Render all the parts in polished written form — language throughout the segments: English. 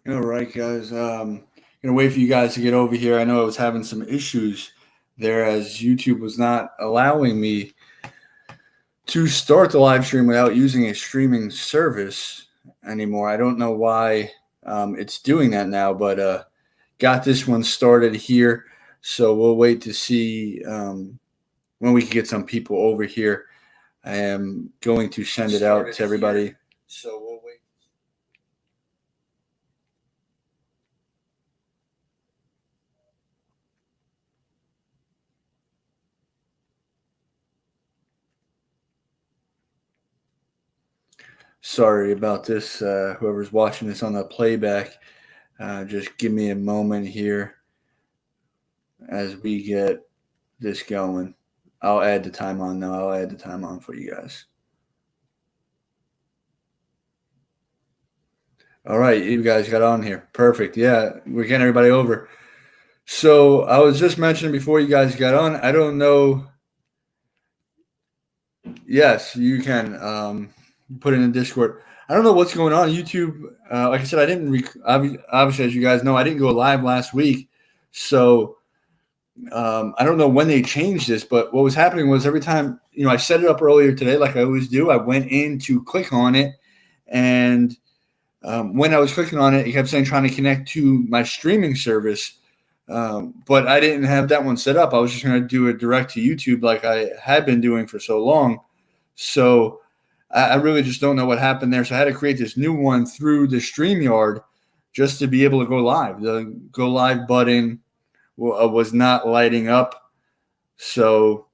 All right, guys. Gonna wait for you guys to get over here. I know I was having some issues there as YouTube was not allowing me to start the live stream without using a streaming service anymore. I don't know why it's doing that now, but got this one started here. So we'll wait to see when we can get some people over here. I am going to send it out to everybody. So we'll wait. Sorry about this. Whoever's watching this on the playback, just give me a moment here as we get this going. I'll add the time on now. I'll add the time on for you guys. All right, you guys got on here. Perfect. Yeah, we're getting everybody over. So I was just mentioning before you guys got on, I don't know. Yes, you can put it in Discord. I don't know what's going on. YouTube, like I said, I didn't, obviously, as you guys know, I didn't go live last week. So I don't know when they changed this, but what was happening was every time, I set it up earlier today, like I always do, I went in to click on it. And when I was clicking on it, it kept saying trying to connect to my streaming service. But I didn't have that one set up. I was just going to do it direct to YouTube like I had been doing for so long. So I really just don't know what happened there. So I had to create this new one through the StreamYard just to be able to go live. The go live button was not lighting up. So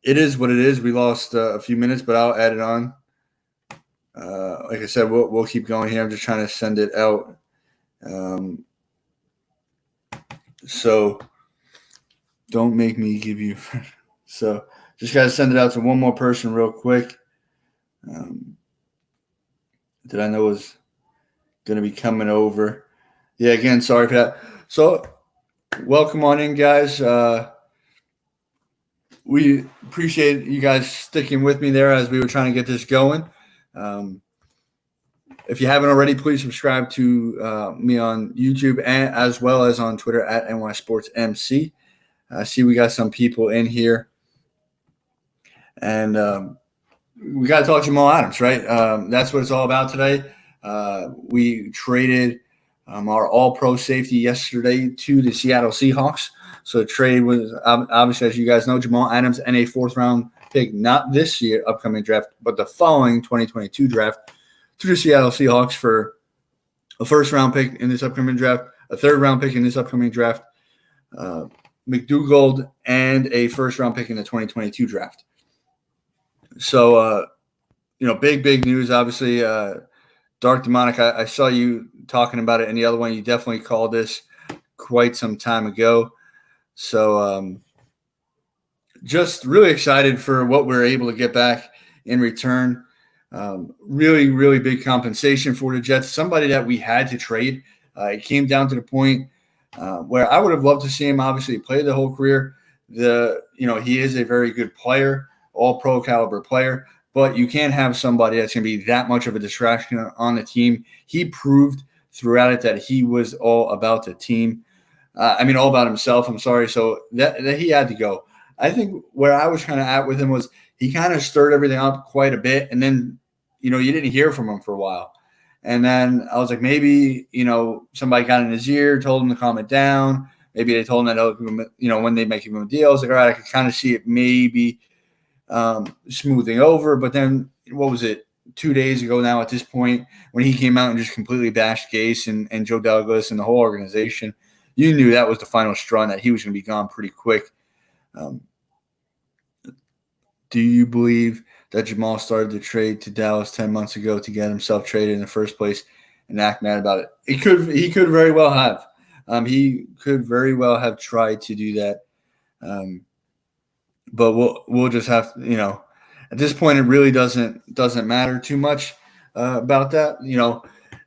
it is what it is. We lost a few minutes, but I'll add it on. Like I said, we'll keep going here. I'm just trying to send it out. So don't make me give you. So just got to send it out to one more person real quick. That I know was going to be coming over. Yeah, again, sorry for that. So welcome on in, guys. We appreciate you guys sticking with me there as we were trying to get this going. If you haven't already, please subscribe to me on YouTube and as well as on Twitter at NYSportsMC. I see we got some people in here. And we got to talk Jamal Adams, right? That's what it's all about today. We traded our all-pro safety yesterday to the Seattle Seahawks. So the trade was obviously, as you guys know, Jamal Adams and a fourth-round pick, not this year upcoming draft, but the following 2022 draft to the Seattle Seahawks for a first-round pick in this upcoming draft, a third-round pick in this upcoming draft, McDougald, and a first-round pick in the 2022 draft. So, big news, obviously. Dark Demonic, I saw you talking about it in the other one. You definitely called this quite some time ago. So just really excited for what we're able to get back in return. Really, really big compensation for the Jets. Somebody that we had to trade. It came down to the point where I would have loved to see him obviously play the whole career. He is a very good player, all pro caliber player. But you can't have somebody that's going to be that much of a distraction on the team. He proved throughout it that he was all about the team. All about himself. I'm sorry. So that he had to go. I think where I was kind of at with him was he kind of stirred everything up quite a bit. And then, you didn't hear from him for a while. And then I was like, maybe, somebody got in his ear, told him to calm it down. Maybe they told him that, when they make him a deal, I was like, all right, I could kind of see it maybe smoothing over. But then what was it, 2 days ago now at this point, when he came out and just completely bashed Gase and Joe Douglas and the whole organization, you knew that was the final straw and that he was going to be gone pretty quick. Do you believe that Jamal started the trade to Dallas 10 months ago to get himself traded in the first place and act mad about it? He could very well have. He could very well have tried to do that. But we'll just have to, at this point, it really doesn't matter too much about that.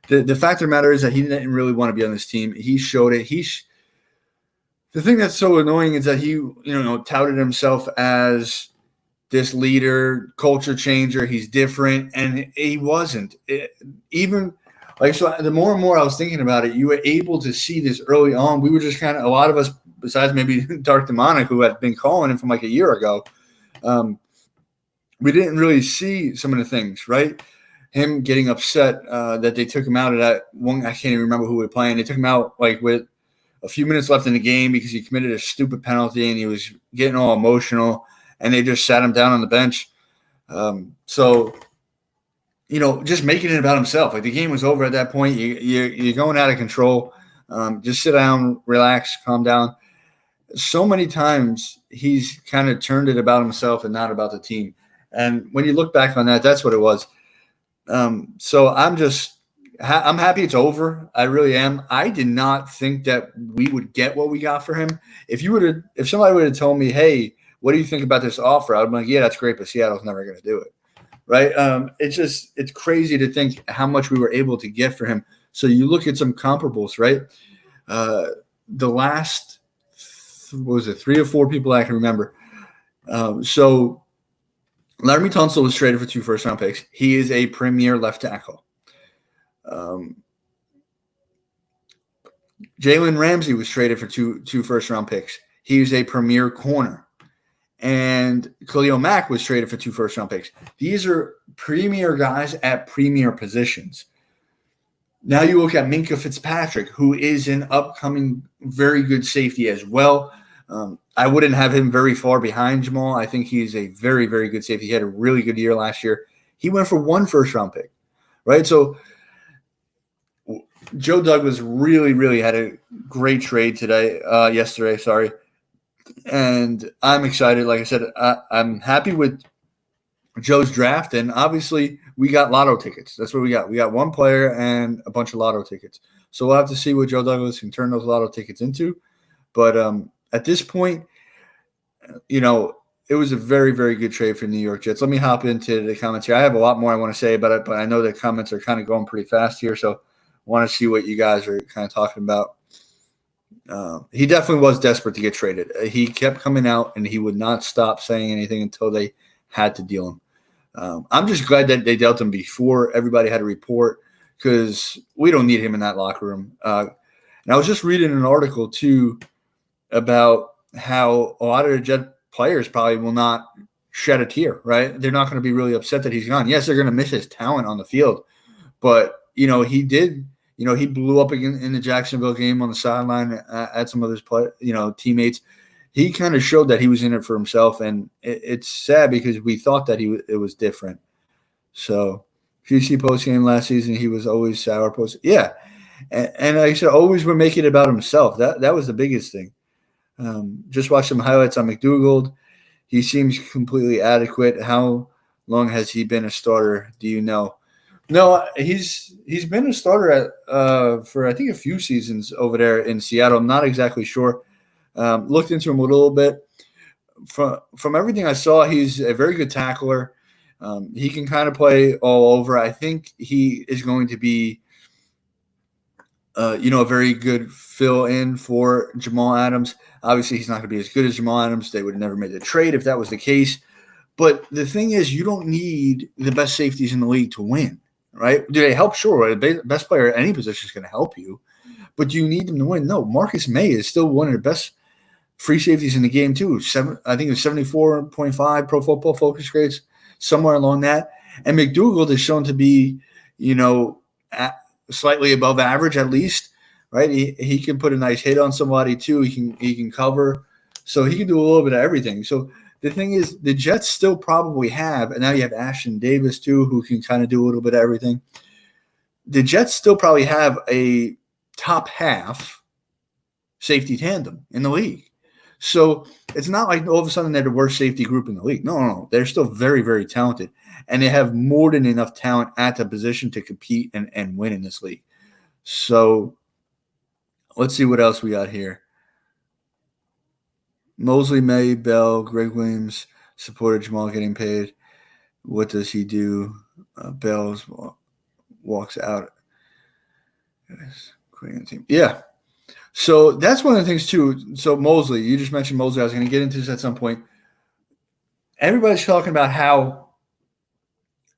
The fact of the matter is that he didn't really want to be on this team. He showed it. The thing that's so annoying is that he, touted himself as this leader, culture changer. He's different, and he wasn't. Like, so the more and more I was thinking about it, you were able to see this early on. We were just kind of, a lot of us, besides maybe Dark Demonic, who had been calling him from like a year ago, we didn't really see some of the things, right? Him getting upset that they took him out of that one. I can't even remember who we were playing. They took him out like with a few minutes left in the game because he committed a stupid penalty and he was getting all emotional, and they just sat him down on the bench. So, just making it about himself. Like, the game was over at that point. You're going out of control. Just sit down, relax, calm down. So many times he's kind of turned it about himself and not about the team. And when you look back on that, that's what it was. So I'm happy it's over. I really am. I did not think that we would get what we got for him. If somebody would have told me, hey, what do you think about this offer? I'd be like, yeah, that's great, but Seattle's never going to do it. Right. It's crazy to think how much we were able to get for him. So you look at some comparables, right? The last, what was it, 3 or 4 people I can remember. So Laramie Tunsil was traded for 2 first-round picks. He is a premier left tackle. Jalen Ramsey was traded for two first-round picks. He is a premier corner. And Khalil Mack was traded for 2 first-round picks. These are premier guys at premier positions. Now you look at Minkah Fitzpatrick, who is an upcoming very good safety as well. I wouldn't have him very far behind Jamal. I think he's a very, very good safety. He had a really good year last year. He went for 1 first-round pick, right? So Joe Douglas really, really had a great trade yesterday. And I'm excited. Like I said, I'm happy with Joe's draft. And obviously, we got lotto tickets. That's what we got. We got 1 player and a bunch of lotto tickets. So we'll have to see what Joe Douglas can turn those lotto tickets into. But at this point, it was a very, very good trade for New York Jets. Let me hop into the comments here. I have a lot more I want to say about it, but I know the comments are kind of going pretty fast here. So I want to see what you guys are kind of talking about. He definitely was desperate to get traded. He kept coming out, and he would not stop saying anything until they had to deal him. I'm just glad that they dealt him before everybody had a report, because we don't need him in that locker room. And I was just reading an article, too, about how a lot of the Jet players probably will not shed a tear, right? They're not going to be really upset that he's gone. Yes, they're going to miss his talent on the field. But, he did – he blew up again in the Jacksonville game on the sideline at some of his teammates. He kind of showed that he was in it for himself, and it's sad because we thought that it was different. So, GC postgame last season, he was always sour post. Yeah, and like I said, always would make it about himself. That was the biggest thing. Just watch some highlights on McDougald. He seems completely adequate. How long has he been a starter? Do you know? No, he's been a starter for I think a few seasons over there in Seattle. I'm not exactly sure. Looked into him a little bit. From everything I saw, he's a very good tackler. He can kind of play all over. I think he is going to be, a very good fill-in for Jamal Adams. Obviously, he's not going to be as good as Jamal Adams. They would have never made the trade if that was the case. But the thing is, you don't need the best safeties in the league to win. Right? Do they help? Sure. The best player at any position is going to help you. But do you need them to win? No. Marcus May is still one of the best free safeties in the game, too. I think it was 74.5 Pro Football Focus grades, somewhere along that. And McDougald is shown to be, slightly above average at least. Right? He can put a nice hit on somebody, too. He can cover. So he can do a little bit of everything. So the thing is, the Jets still probably have, and now you have Ashton Davis too, who can kind of do a little bit of everything. The Jets still probably have a top half safety tandem in the league. So it's not like all of a sudden they're the worst safety group in the league. No. They're still very, very talented. And they have more than enough talent at the position to compete and win in this league. So let's see what else we got here. Mosley, May, Bell, Greg Williams supported Jamal getting paid. What does he do? Bell walks out. Yeah. So that's one of the things, too. So Mosley, you just mentioned Mosley. I was going to get into this at some point. Everybody's talking about how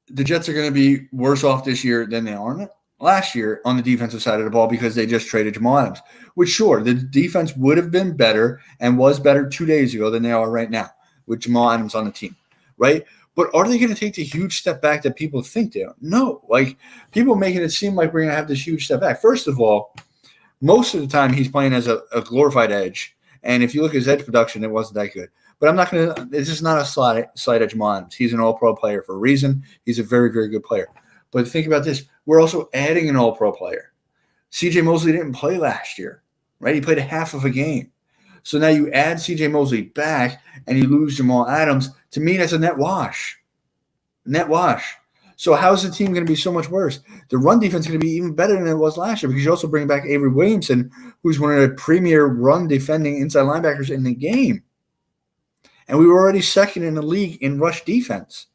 the Jets are going to be worse off this year than they are last year on the defensive side of the ball because they just traded Jamal Adams. Which, sure, the defense would have been better and was better 2 days ago than they are right now with Jamal Adams on the team, right? But are they going to take the huge step back that people think they are? No. Like, people making it seem like we're going to have this huge step back. First of all, most of the time he's playing as a glorified edge. And if you look at his edge production, it wasn't that good. But I'm not going to – this is not a slight at Jamal Adams. He's an all-pro player for a reason. He's a very, very good player. But think about this. We're also adding an all-pro player. C.J. Mosley didn't play last year, right? He played a half of a game. So now you add C.J. Mosley back and you lose Jamal Adams. To me, that's a net wash. Net wash. So how is the team going to be so much worse? The run defense is going to be even better than it was last year because you also bring back Avery Williamson, who's one of the premier run defending inside linebackers in the game. And we were already second in the league in rush defense.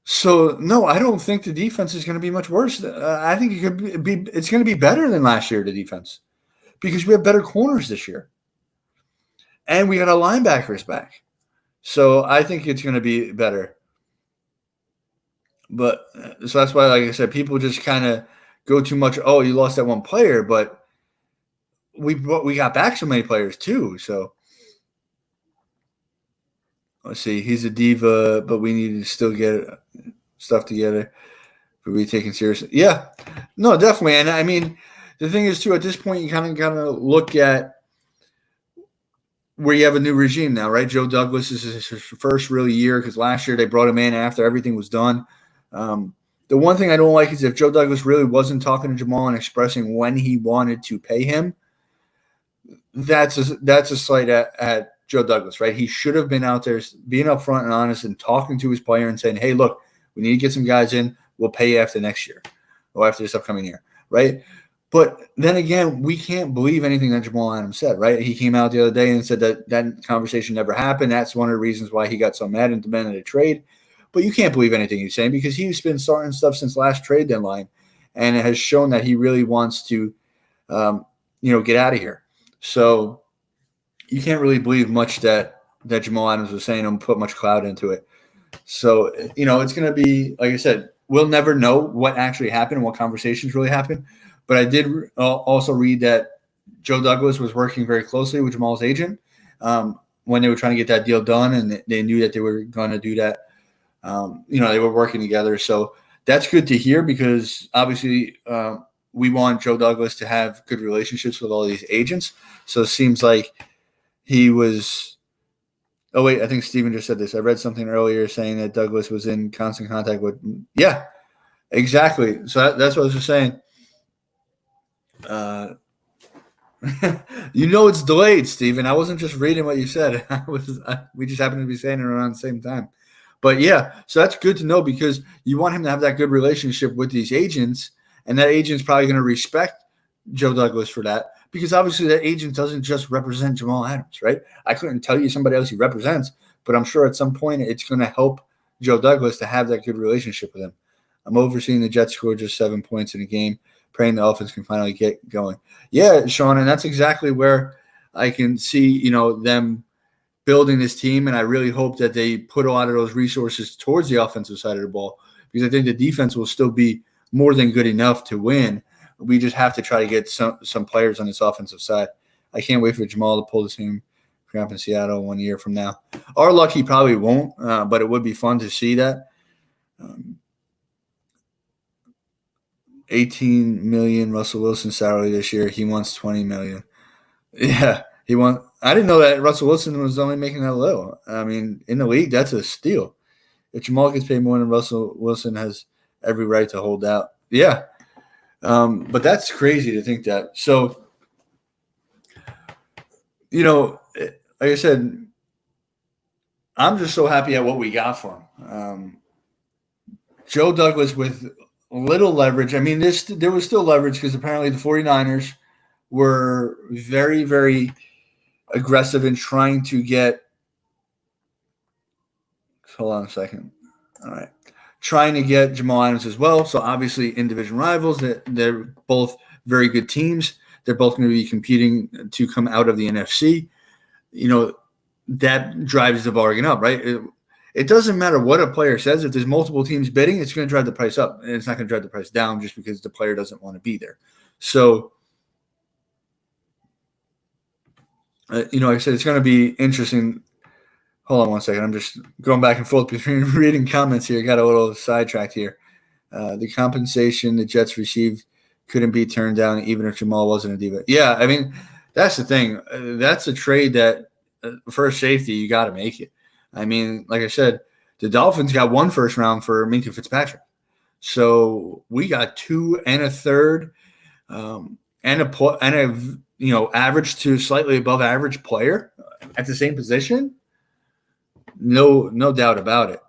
So, no, I don't think the defense is going to be much worse. I think it's going to be better than last year, the defense, because we have better corners this year. And we got our linebackers back. So I think it's going to be better. But so that's why, like I said, people just kind of go too much. Oh, you lost that one player, but we got back so many players too. So let's see. He's a diva, but we need to still get stuff together for be taken seriously. Yeah, no, definitely. And I mean, the thing is too, at this point, you kind of gotta look at where you have a new regime now, right? Joe Douglas is his first real year because last year they brought him in after everything was done. The one thing I don't like is if Joe Douglas really wasn't talking to Jamal and expressing when he wanted to pay him, that's a slight at Joe Douglas, right? He should have been out there being upfront and honest and talking to his player and saying, hey, look, we need to get some guys in. We'll pay you after next year or after this upcoming year, right? But then again, we can't believe anything that Jamal Adams said, right? He came out the other day and said that conversation never happened. That's one of the reasons why he got so mad and demanded a trade. But you can't believe anything he's saying because he's been starting stuff since last trade deadline, and it has shown that he really wants to, get out of here. So you can't really believe much that Jamal Adams was saying and put much clout into it. So, it's going to be, like I said, we'll never know what actually happened and what conversations really happened. But I did also read that Joe Douglas was working very closely with Jamal's agent when they were trying to get that deal done, and they knew that they were going to do that. They were working together. So that's good to hear because obviously we want Joe Douglas to have good relationships with all these agents. So it seems like he was – oh, wait, I think Steven just said this. I read something earlier saying that Douglas was in constant contact with – yeah, exactly. So that's what I was just saying. It's delayed, Steven. I wasn't just reading what you said. We just happened to be saying it around the same time. But, yeah, so that's good to know because you want him to have that good relationship with these agents, and that agent's probably going to respect Joe Douglas for that because obviously that agent doesn't just represent Jamal Adams, right? I couldn't tell you somebody else he represents, but I'm sure at some point it's going to help Joe Douglas to have that good relationship with him. I'm overseeing the Jets score just 7 points in a game, praying the offense can finally get going. Yeah, Sean, and that's exactly where I can see, them building this team, and I really hope that they put a lot of those resources towards the offensive side of the ball because I think the defense will still be more than good enough to win. We just have to try to get some players on this offensive side. I can't wait for Jamal to pull the same crap in Seattle 1 year from now. Our luck, he probably won't, but it would be fun to see that. $18 million Russell Wilson salary this year. He wants $20 million. Yeah, I didn't know that Russell Wilson was only making that low. I mean, in the league, that's a steal. If Jamal gets paid more than Russell Wilson has every right to hold out. Yeah. But that's crazy to think that. So, like I said, I'm just so happy at what we got for him. Joe Douglas with little leverage. I mean, there was still leverage because apparently the 49ers were very, very aggressive in trying to get – hold on a second. All right. Trying to get Jamal Adams as well. So, obviously, in division rivals, they're both very good teams. They're both going to be competing to come out of the NFC. That drives the bargain up, right? it doesn't matter what a player says. If there's multiple teams bidding, it's going to drive the price up, and it's not going to drive the price down just because the player doesn't want to be there. So, like I said, it's going to be interesting. Hold on one second. I'm just going back and forth between reading comments here. Got a little sidetracked here. The compensation the Jets received couldn't be turned down even if Jamal wasn't a diva. Yeah, I mean, that's the thing. That's a trade that for safety, you got to make it. I mean, like I said, the Dolphins got 1 first round for Minkah Fitzpatrick. So we got 2 and a third and a average to slightly above average player at the same position. No doubt about it.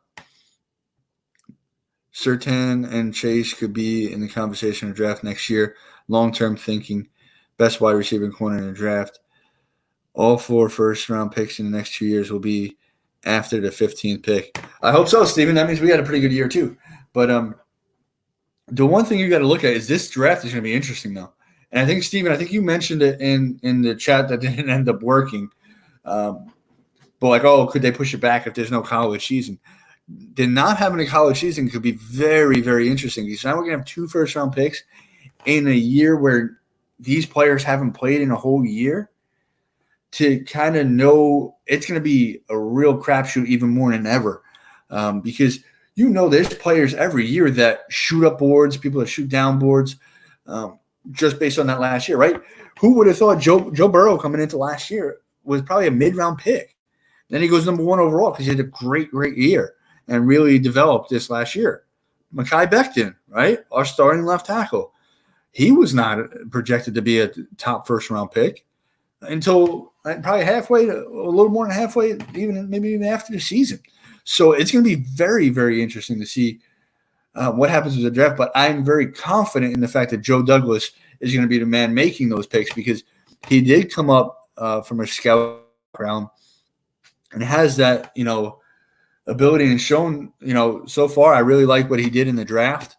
Surtain and Chase could be in the conversation of draft next year. Long-term thinking, best wide receiving corner in the draft. All 4 first-round picks in the next 2 years will be after the 15th pick. I hope so, Steven. That means we had a pretty good year too. But the one thing you got to look at is this draft is going to be interesting now. And I think, Steven, you mentioned it in the chat that didn't end up working. But could they push it back if there's no college season? Then not having a college season could be very, very interesting because now we're going to have 2 first-round picks in a year where these players haven't played in a whole year to kind of know it's going to be a real crapshoot even more than ever because there's players every year that shoot up boards, people that shoot down boards just based on that last year, right? Who would have thought Joe Burrow coming into last year was probably a mid-round pick? Then he goes number 1 overall because he had a great, great year and really developed this last year. Mekhi Becton, right? Our starting left tackle. He was not projected to be a top first-round pick until probably halfway, a little more than halfway, maybe even after the season. So it's going to be very, very interesting to see what happens with the draft. But I'm very confident in the fact that Joe Douglas is going to be the man making those picks because he did come up from a scout background and has that, ability and shown, so far. I really like what he did in the draft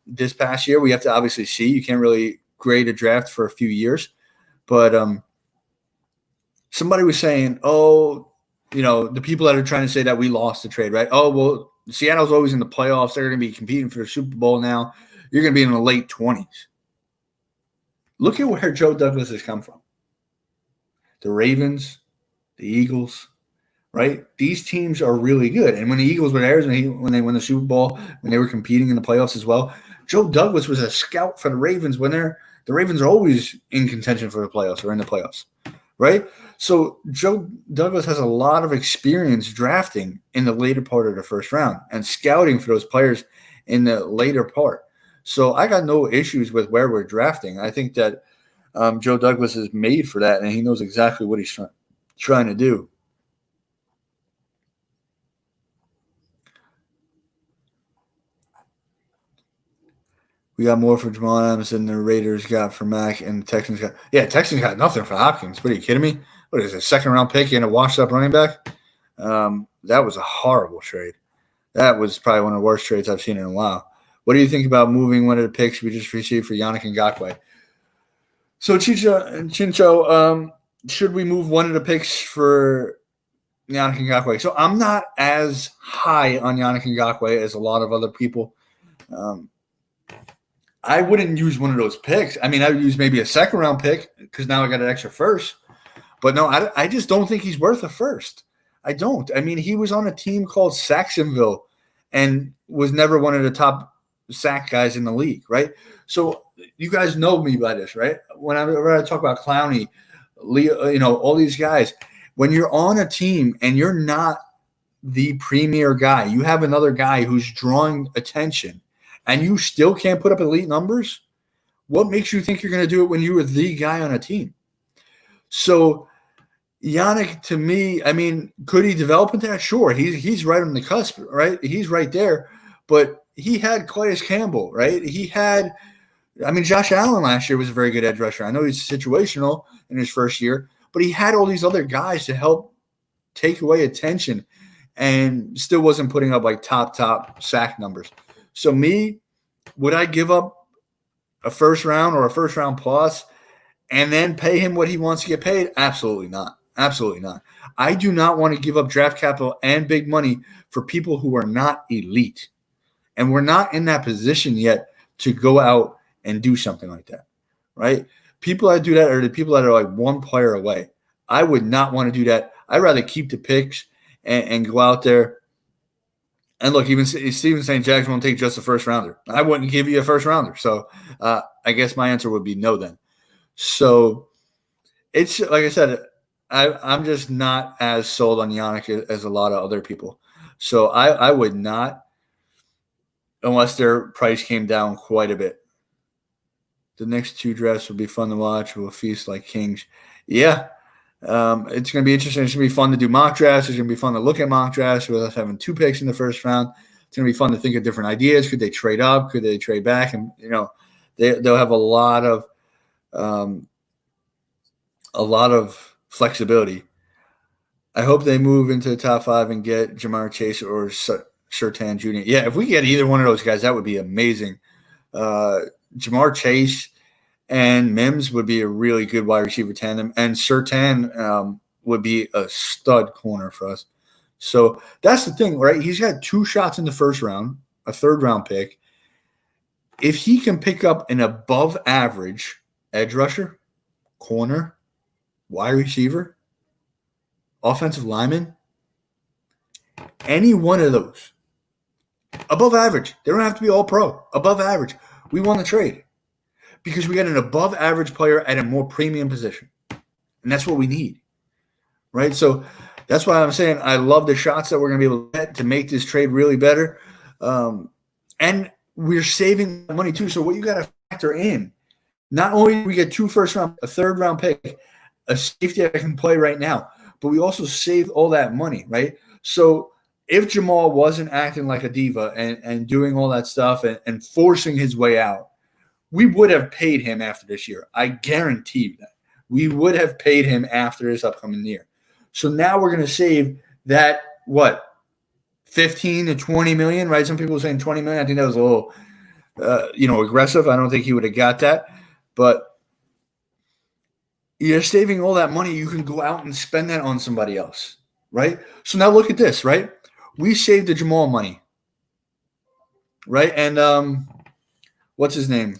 this past year. We have to obviously see. You can't really grade a draft for a few years. But somebody was saying, the people that are trying to say that we lost the trade, right? Oh, well, Seattle's always in the playoffs. They're going to be competing for the Super Bowl now. You're going to be in the late 20s. Look at where Joe Douglas has come from. The Ravens, the Eagles, right? These teams are really good. And when the Eagles were there, when they won the Super Bowl, when they were competing in the playoffs as well, Joe Douglas was a scout for the Ravens when the Ravens are always in contention for the playoffs or in the playoffs, right? So Joe Douglas has a lot of experience drafting in the later part of the first round and scouting for those players in the later part. So I got no issues with where we're drafting. I think that Joe Douglas is made for that, and he knows exactly what he's trying to do. We got more for Jamal Adams than the Raiders got for Mac, and the Texans got – Texans got nothing for Hopkins. What are you kidding me? What is it, a second-round pick and a washed-up running back? That was a horrible trade. That was probably one of the worst trades I've seen in a while. What do you think about moving one of the picks we just received for Yannick Ngakoue? So, Chincho, should we move one of the picks for Yannick Ngakoue? So I'm not as high on Yannick Ngakoue as a lot of other people. I wouldn't use one of those picks. I mean, I would use maybe a second-round pick because now I got an extra first. But no, I just don't think he's worth a first. I don't. I mean, he was on a team called Saxonville and was never one of the top sack guys in the league, right? So you guys know me by this, right? Whenever I talk about Clowney, Leo, all these guys, when you're on a team and you're not the premier guy, you have another guy who's drawing attention, and you still can't put up elite numbers, what makes you think you're going to do it when you were the guy on a team? So Yannick, to me, I mean, could he develop into that? Sure. He's right on the cusp, right? He's right there. But he had Calais Campbell, right? Josh Allen last year was a very good edge rusher. I know he's situational in his first year, but he had all these other guys to help take away attention and still wasn't putting up like top sack numbers. So would I give up a first round or a first round plus and then pay him what he wants to get paid? Absolutely not. Absolutely not. I do not want to give up draft capital and big money for people who are not elite. And we're not in that position yet to go out and do something like that, right? People that do that are the people that are like one player away. I would not want to do that. I'd rather keep the picks and go out there. And look, even Steven St. Jackson won't take just a first rounder. I wouldn't give you a first rounder. So I guess my answer would be no then. So it's like I said, I'm just not as sold on Yannick as a lot of other people. So I would not, unless their price came down quite a bit. The next two drafts will be fun to watch. We'll feast like kings. Yeah. It's going to be interesting. It's going to be fun to do mock drafts. It's going to be fun to look at mock drafts with us having 2 picks in the first round. It's going to be fun to think of different ideas. Could they trade up? Could they trade back? And, they'll have a lot of flexibility. I hope they move into the top 5 and get Jamar Chase or Surtain Jr. Yeah, if we get either one of those guys, that would be amazing. Jamar Chase and Mims would be a really good wide receiver tandem, and Surtain would be a stud corner for us. So that's the thing, right? He's got 2 shots in the first round, a third-round pick. If he can pick up an above-average edge rusher, corner, wide receiver, offensive lineman, any one of those, above average. They don't have to be all pro. Above average. We won the trade because we got an above average player at a more premium position. And that's what we need. Right? So that's why I'm saying I love the shots that we're going to be able to get to make this trade really better. And we're saving money too. So what you got to factor in, not only do we get 2 first round, a third round pick, a safety that can play right now, but we also saved all that money, right? So if Jamal wasn't acting like a diva and doing all that stuff and forcing his way out, we would have paid him after this year. I guarantee you that. We would have paid him after this upcoming year. So now we're going to save that, 15 to 20 million, right? Some people are saying 20 million. I think that was a little, aggressive. I don't think he would have got that. But you're saving all that money. You can go out and spend that on somebody else, right? So now look at this, right? We saved the Jamal money, right? And what's his name?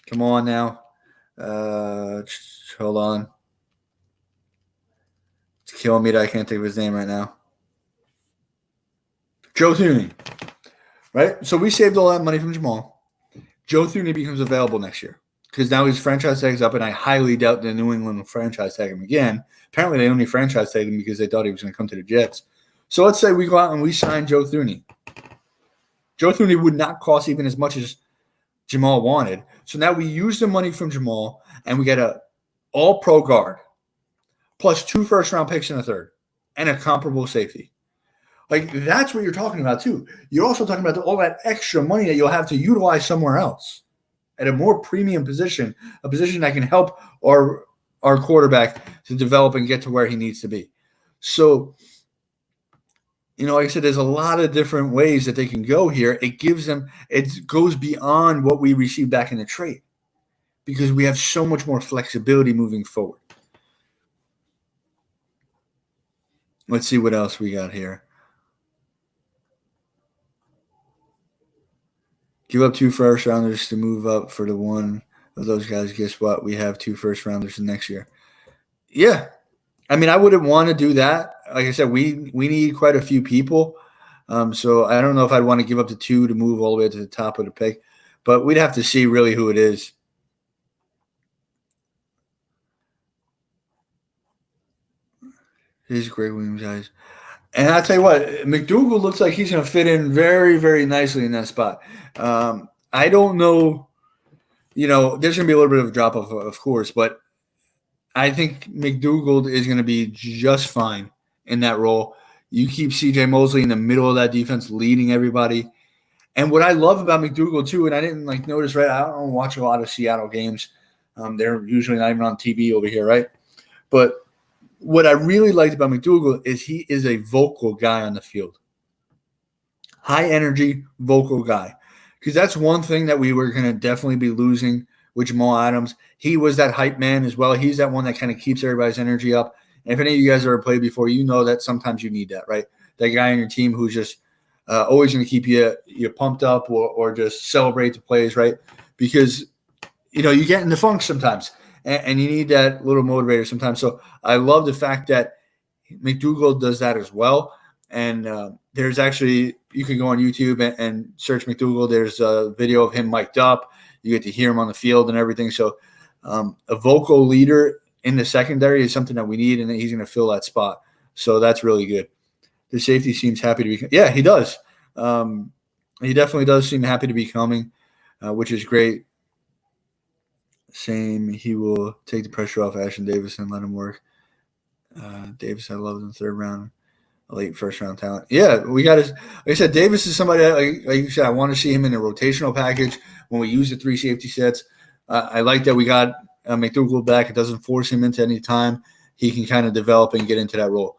Come on now. Hold on. It's killing me that I can't think of his name right now. Joe Thuney, right? So we saved all that money from Jamal. Joe Thuney becomes available next year because now his franchise tag's up, and I highly doubt the New England will franchise tag him again. Apparently, they only franchise tagged him because they thought he was going to come to the Jets. So let's say we go out and we sign Joe Thuney. Joe Thuney would not cost even as much as Jamal wanted. So now we use the money from Jamal, and we get a all-pro guard plus 2 first-round picks in a third and a comparable safety. Like, that's what you're talking about, too. You're also talking about all that extra money that you'll have to utilize somewhere else at a more premium position, a position that can help our quarterback to develop and get to where he needs to be. So, like I said, there's a lot of different ways that they can go here. It goes beyond what we received back in the trade because we have so much more flexibility moving forward. Let's see what else we got here. Give up 2 first rounders to move up for the one of those guys. Guess what? We have 2 first rounders next year. Yeah. I mean, I wouldn't want to do that. Like I said, we need quite a few people. So I don't know if I'd want to give up the 2 to move all the way to the top of the pick. But we'd have to see really who it is. Here's Greg Williams, guys. And I'll tell you what, McDougal looks like he's going to fit in very, very nicely in that spot. I don't know, there's going to be a little bit of a drop-off, of course, but I think McDougal is going to be just fine in that role. You keep C.J. Mosley in the middle of that defense leading everybody. And what I love about McDougal, too, and I didn't notice, right, I don't watch a lot of Seattle games. They're usually not even on TV over here, right? But what I really liked about McDougal is he is a vocal guy on the field. High energy, vocal guy. Because that's one thing that we were going to definitely be losing with Jamal Adams. He was that hype man as well. He's that one that kind of keeps everybody's energy up And if any of you guys ever played before, you know that sometimes you need that, right? That guy on your team who's just always going to keep you pumped up or just celebrate the plays, right? Because you get in the funk sometimes, and you need that little motivator sometimes. So I love the fact that McDougal does that as well. And there's actually, you can go on YouTube and search McDougal. There's a video of him mic'd up. You get to hear him on the field and everything. So a vocal leader in the secondary is something that we need, and he's going to fill that spot. So that's really good. The safety seems happy to be. Yeah, he does. He definitely does seem happy to be coming, which is great. Same. He will take the pressure off Ashton Davis and let him work. Davis, I love in the third round. Late first round talent. Yeah, we got to. Like I said, Davis is somebody. Like you said, I want to see him in a rotational package when we use the 3 safety sets. I like that we got McDougal back. It doesn't force him into any time. He can kind of develop and get into that role.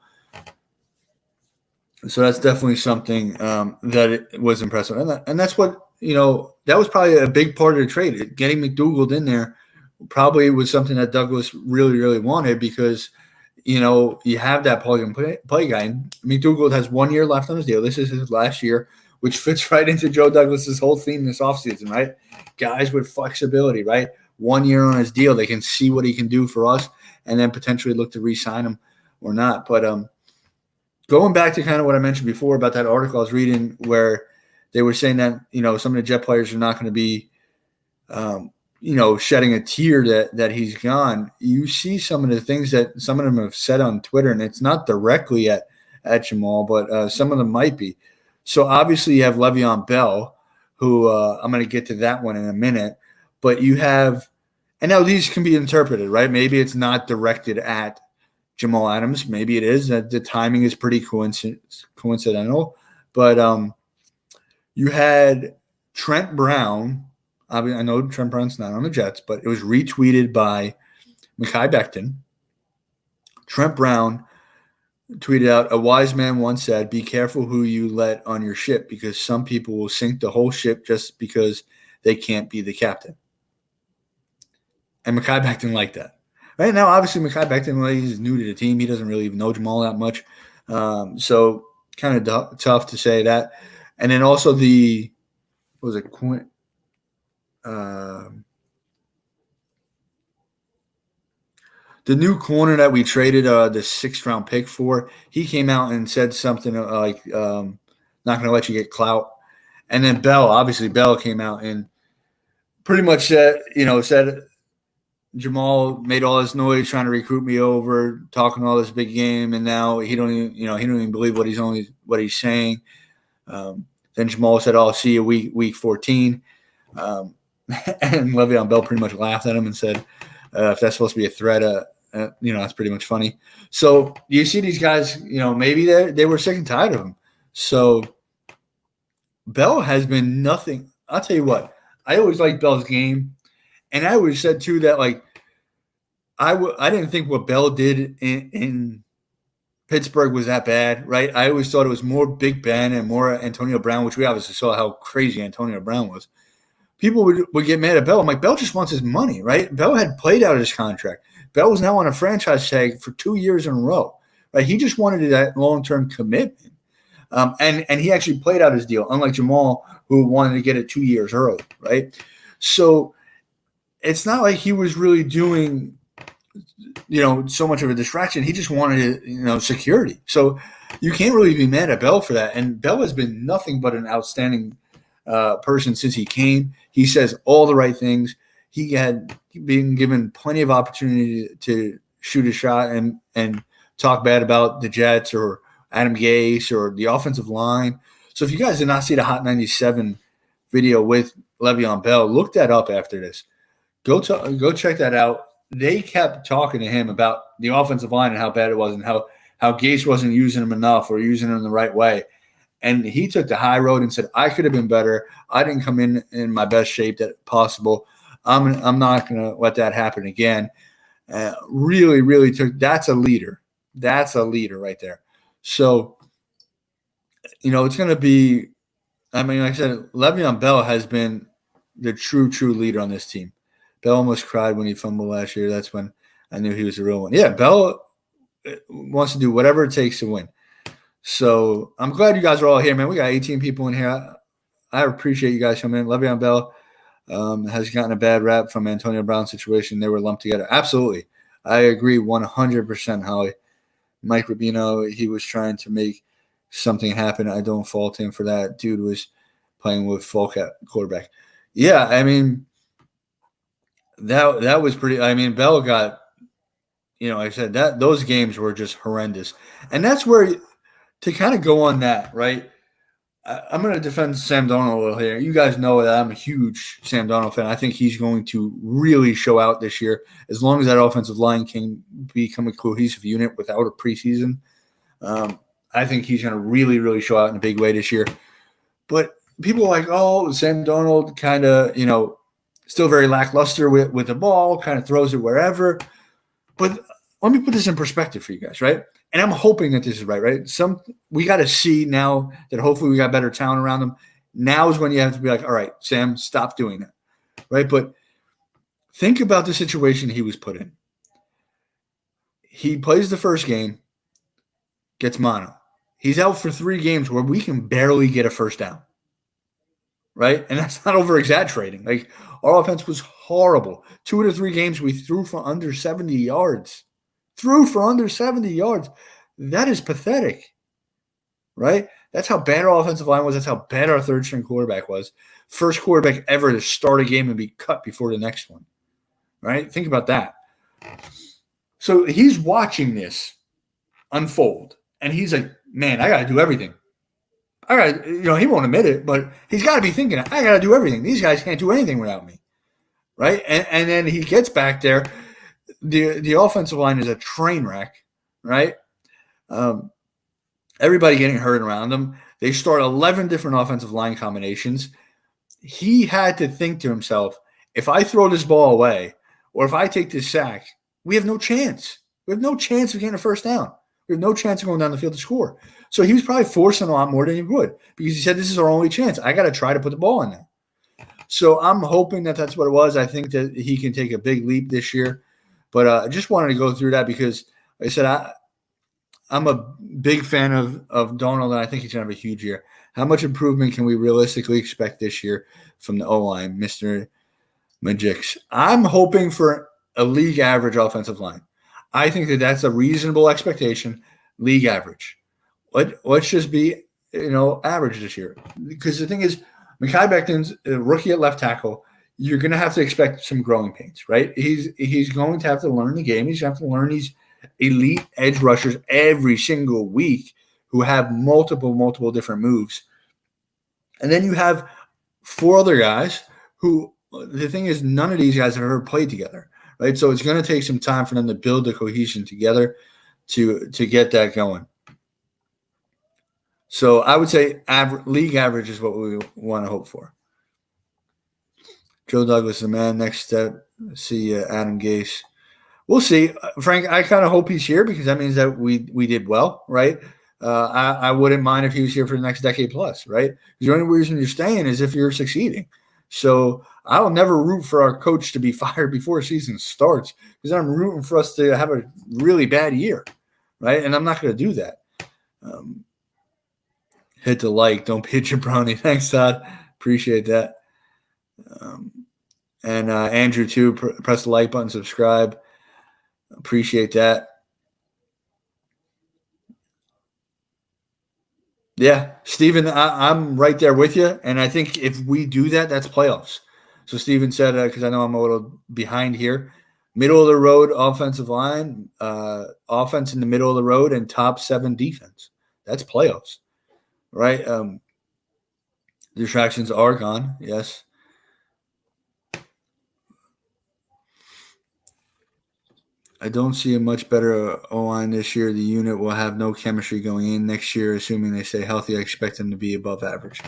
So that's definitely something that it was impressive, and that's what that was probably a big part of the trade. Getting McDougal in there probably was something that Douglas really, really wanted because. You have that plug and play guy. McDougal has 1 year left on his deal. This is his last year, which fits right into Joe Douglas's whole theme this offseason, right? Guys with flexibility, right? 1 year on his deal. They can see what he can do for us and then potentially look to re-sign him or not. But going back to kind of what I mentioned before about that article I was reading where they were saying that, some of the Jet players are not going to be shedding a tear that he's gone. You see some of the things that some of them have said on Twitter, and it's not directly at Jamal, but some of them might be. So obviously you have Le'Veon Bell, who I'm going to get to that one in a minute. But you have – and now these can be interpreted, right? Maybe it's not directed at Jamal Adams. Maybe it is. The timing is pretty coincidental. But you had Trent Brown – I know Trent Brown's not on the Jets, but it was retweeted by Mekhi Becton. Trent Brown tweeted out, "A wise man once said, be careful who you let on your ship because some people will sink the whole ship just because they can't be the captain." And Mekhi Becton liked that. Right now, obviously, Mekhi Becton, he's new to the team. He doesn't really even know Jamal that much. So kind of tough to say that. And then also the new corner that we traded the 6th round pick for, he came out and said something like, not going to let you get clout. And then Bell came out and pretty much said Jamal made all this noise trying to recruit me over, talking all this big game, and now he don't even believe what he's saying. Then Jamal said, "I'll see you week 14." And Le'Veon Bell pretty much laughed at him and said, if that's supposed to be a threat, that's pretty much funny. So you see these guys, maybe they were sick and tired of him. So Bell has been nothing. I'll tell you what, I always liked Bell's game. And I always said, too, that, I didn't think what Bell did in Pittsburgh was that bad, right? I always thought it was more Big Ben and more Antonio Brown, which we obviously saw how crazy Antonio Brown was. People would get mad at Bell. I'm like, Bell just wants his money, right? Bell had played out his contract. Bell was now on a franchise tag for 2 years in a row, right? He just wanted that long-term commitment. And he actually played out his deal, unlike Jamal, who wanted to get it 2 years early, right? So it's not like he was really doing, so much of a distraction. He just wanted, security. So you can't really be mad at Bell for that. And Bell has been nothing but an outstanding person since he came. He says all the right things. He had been given plenty of opportunity to shoot a shot and talk bad about the Jets or Adam Gase or the offensive line. So if you guys did not see the Hot 97 video with Le'Veon Bell, look that up after this. Go check that out. They kept talking to him about the offensive line and how bad it was and how Gase wasn't using him enough or using him the right way. And he took the high road and said, I could have been better. I didn't come in my best shape that possible. I'm not going to let that happen again. Really, really that's a leader. That's a leader right there. So, it's going to be, like I said, Le'Veon Bell has been the true leader on this team. Bell almost cried when he fumbled last year. That's when I knew he was the real one. Yeah, Bell wants to do whatever it takes to win. So I'm glad you guys are all here, man. We got 18 people in here. I appreciate you guys coming in. Le'Veon Bell has gotten a bad rap from Antonio Brown's situation. They were lumped together. Absolutely. I agree 100%, Holly. Mike Rubino, he was trying to make something happen. I don't fault him for that. Dude was playing with Folk at quarterback. Yeah, I mean, that was pretty. I mean, Bell got, like I said, that those games were just horrendous. And that's where, to kind of go on that, right? I'm going to defend Sam Darnold a little here. You guys know that I'm a huge Sam Darnold fan. I think he's going to really show out this year as long as that offensive line can become a cohesive unit without a preseason. I think he's going to really, really show out in a big way this year. But people are like, oh, Sam Darnold kind of, still very lackluster with the ball, kind of throws it wherever. But let me put this in perspective for you guys, right? And I'm hoping that this is right? We got to see now that hopefully we got better talent around them. Now is when you have to be like, all right, Sam, stop doing that, right? But think about the situation he was put in. He plays the first game, gets mono. He's out for 3 games where we can barely get a first down, right? And that's not over-exaggerating. Like, our offense was horrible. 2 of the 3 games we threw for under 70 yards. That is pathetic, right? That's how bad our offensive line was. That's how bad our third-string quarterback was. First quarterback ever to start a game and be cut before the next one, right? Think about that. So he's watching this unfold, and he's like, man, I got to do everything. He won't admit it, but he's got to be thinking, I got to do everything. These guys can't do anything without me, right? And then he gets back there. The offensive line is a train wreck, right? Everybody getting hurt around him. They start 11 different offensive line combinations. He had to think to himself, if I throw this ball away or if I take this sack, we have no chance. We have no chance of getting a first down. We have no chance of going down the field to score. So he was probably forcing a lot more than he would because he said, this is our only chance. I got to try to put the ball in there. So I'm hoping that that's what it was. I think that he can take a big leap this year. But I just wanted to go through that because, like I said, I'm a big fan of Donald, and I think he's going to have a huge year. How much improvement can we realistically expect this year from the O-line, Mr. Magix? I'm hoping for a league average offensive line. I think that that's a reasonable expectation, league average. Let's just be, average this year. Because the thing is, Mekhi Becton's a rookie at left tackle. You're going to have to expect some growing pains, right? He's going to have to learn the game. He's going to have to learn these elite edge rushers every single week who have multiple different moves. And then you have 4 other guys who, the thing is, none of these guys have ever played together, right? So it's going to take some time for them to build the cohesion together to get that going. So I would say league average is what we want to hope for. Joe Douglas, the man. Next step, see Adam Gase. We'll see. Frank, I kind of hope he's here because that means that we did well, right? I wouldn't mind if he was here for the next decade plus, right? The only reason you're staying is if you're succeeding. So I'll never root for our coach to be fired before a season starts because I'm rooting for us to have a really bad year, right? And I'm not going to do that. Hit the like. Don't be a jabroni. Thanks, Todd. Appreciate that. And Andrew, too, press the like button, subscribe. Appreciate that. Yeah, Steven, I'm right there with you. And I think if we do that, that's playoffs. So Steven said, because I know I'm a little behind here, middle of the road offensive line, offense in the middle of the road, and top 7 defense. That's playoffs, right? Distractions are gone, yes. I don't see a much better O-line this year. The unit will have no chemistry going in next year, assuming they stay healthy. I expect them to be above average.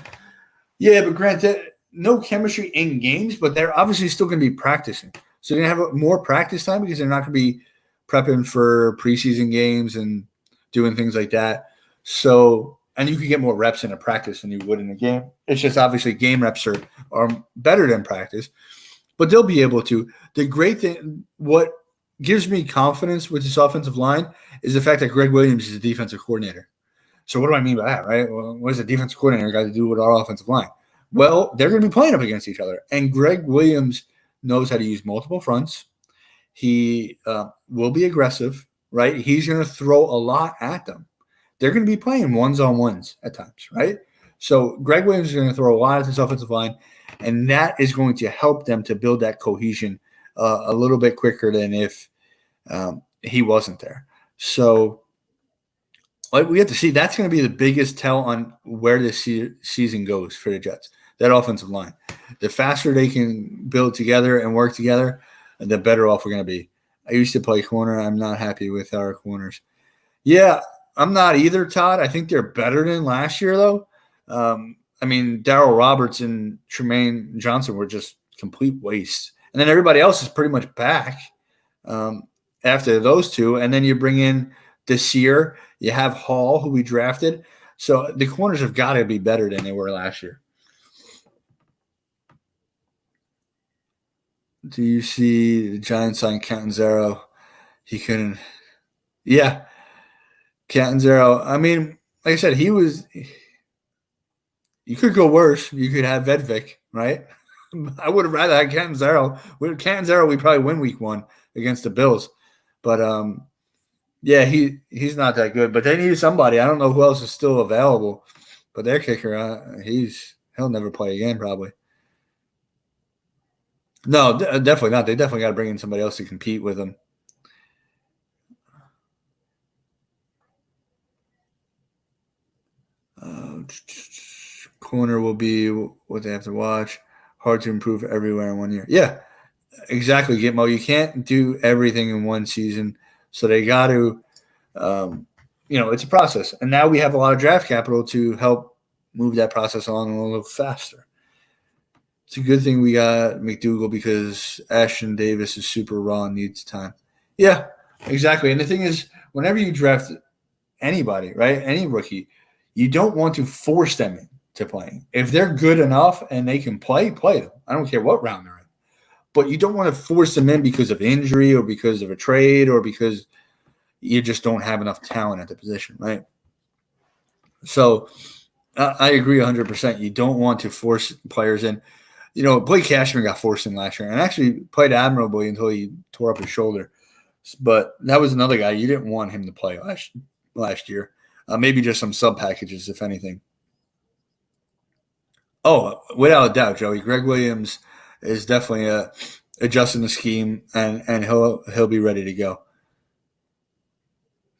Yeah, but granted, no chemistry in games, but they're obviously still going to be practicing. So they're going to have more practice time because they're not going to be prepping for preseason games and doing things like that. So, and you can get more reps in a practice than you would in a game. It's just obviously game reps are better than practice, but they'll be able to. The great thing, what gives me confidence with this offensive line is the fact that Greg Williams is a defensive coordinator. So what do I mean by that, right? Well, what does a defensive coordinator got to do with our offensive line? Well, they're going to be playing up against each other, and Greg Williams knows how to use multiple fronts. He will be aggressive, right? He's going to throw a lot at them. They're going to be playing ones-on-ones at times, right? So Greg Williams is going to throw a lot at this offensive line, and that is going to help them to build that cohesion a little bit quicker than if he wasn't there. So we have to see. That's going to be the biggest tell on where this season goes for the Jets, that offensive line. The faster they can build together and work together, the better off we're going to be. I used to play corner. I'm not happy with our corners. Yeah, I'm not either, Todd. I think they're better than last year, though. I mean, Darryl Roberts and Tremaine Johnson were just complete wastes. And then everybody else is pretty much back after those two. And then you bring in Desir. You have Hall, who we drafted. So the corners have got to be better than they were last year. Do you see the Giants sign Catanzaro? He couldn't. Yeah, Catanzaro. I mean, like I said, he was. You could go worse. You could have Vedvik, right? I would have rather had Catanzaro. With Catanzaro, we probably win week 1 against the Bills. But yeah, he's not that good. But they need somebody. I don't know who else is still available. But their kicker, he'll never play again probably. No, definitely not. They definitely got to bring in somebody else to compete with them. Corner will be what they have to watch. Hard to improve everywhere in 1 year. Yeah, exactly, Gitmo. You can't do everything in one season. So they got to, it's a process. And now we have a lot of draft capital to help move that process along a little faster. It's a good thing we got McDougal because Ashton Davis is super raw and needs time. Yeah, exactly. And the thing is, whenever you draft anybody, right, any rookie, you don't want to force them into playing. If they're good enough and they can play them. I don't care what round they're in. But you don't want to force them in because of injury or because of a trade or because you just don't have enough talent at the position, right? So I agree 100%. You don't want to force players in. Blake Cashman got forced in last year and actually played admirably until he tore up his shoulder. But that was another guy you didn't want him to play last year. Maybe just some sub packages, if anything. Oh, without a doubt, Joey. Greg Williams is definitely adjusting the scheme, and he'll be ready to go.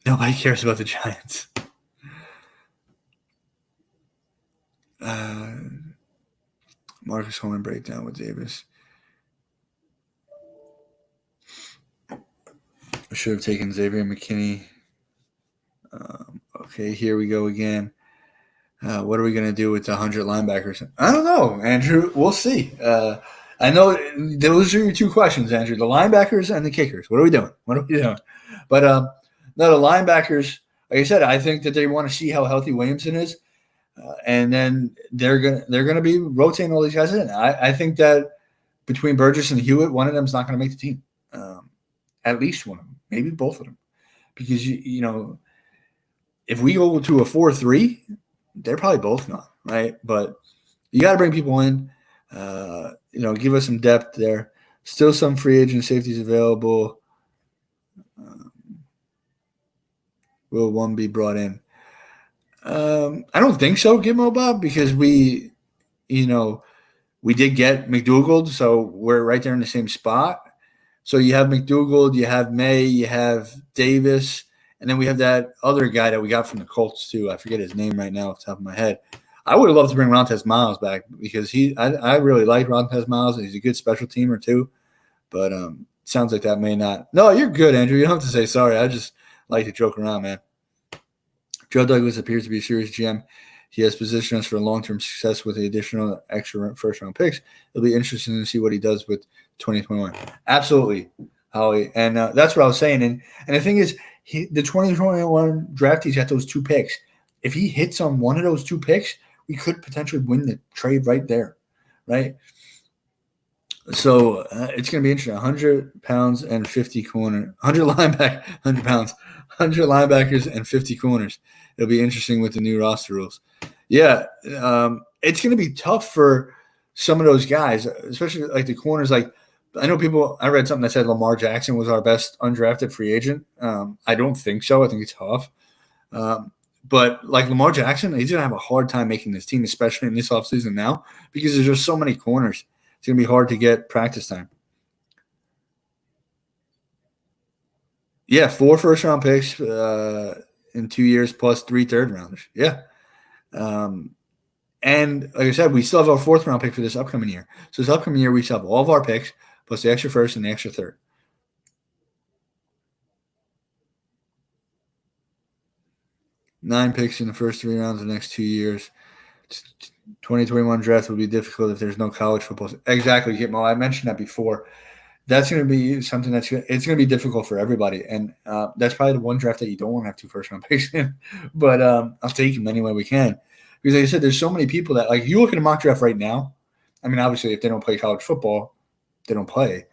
Nobody cares about the Giants. Marcus Holman breakdown with Davis. I should have taken Xavier McKinney. Okay, here we go again. What are we going to do with the 100 linebackers? I don't know, Andrew. We'll see. I know those are your two questions, Andrew. The linebackers and the kickers. What are we doing? But no, the linebackers, like I said, I think that they want to see how healthy Williamson is. And then they're gonna be rotating all these guys in. I think that between Burgess and Hewitt, one of them is not going to make the team. At least one of them, maybe both of them, because if we go to a 4-3, they're probably both not, right? But you got to bring people in. Give us some depth there. Still some free agent safeties available. Will one be brought in? I don't think so, Gitmo Bob, because we did get McDougal, so we're right there in the same spot. So you have McDougal, you have May, you have Davis, and then we have that other guy that we got from the Colts too. I forget his name right now off the top of my head. I would have loved to bring Rontez Miles back because I really like Rontez Miles. He's a good special teamer too, but sounds like that may not. No, you're good, Andrew. You don't have to say sorry. I just like to joke around, man. Joe Douglas appears to be a serious GM. He has positioned us for long-term success with the additional extra first-round picks. It'll be interesting to see what he does with 2021. Absolutely, Holly. And that's what I was saying. And the thing is, the 2021 draft, he's got those 2 picks. If he hits on one of those 2 picks, we could potentially win the trade right there, right? So it's going to be interesting. 100 pounds and 50 corner, 100 linebacker, 100 pounds, 100 linebackers and 50 corners. It'll be interesting with the new roster rules. Yeah, it's going to be tough for some of those guys, especially like the corners. Like I know people. I read something that said Lamar Jackson was our best undrafted free agent. I don't think so. I think it's tough. Um, but like Lamar Jackson, he's gonna have a hard time making this team, especially in this offseason now, because there's just so many corners. It's gonna be hard to get practice time. Yeah, 4 first-round picks in 2 years plus 3 third rounders. Yeah. Um, and like I said, we still have our 4th round pick for this upcoming year. So this upcoming year, we still have all of our picks plus the extra first and the extra third. 9 picks in the first 3 rounds of the next 2 years. 2021 draft will be difficult if there's no college football. Exactly, Jamal. I mentioned that before. That's going to be something it's going to be difficult for everybody, and that's probably the one draft that you don't want to have 2 first-round picks in. But I'll take them any way we can because, like I said, there's so many people that like you look at a mock draft right now. I mean, obviously, if they don't play college football, they don't play.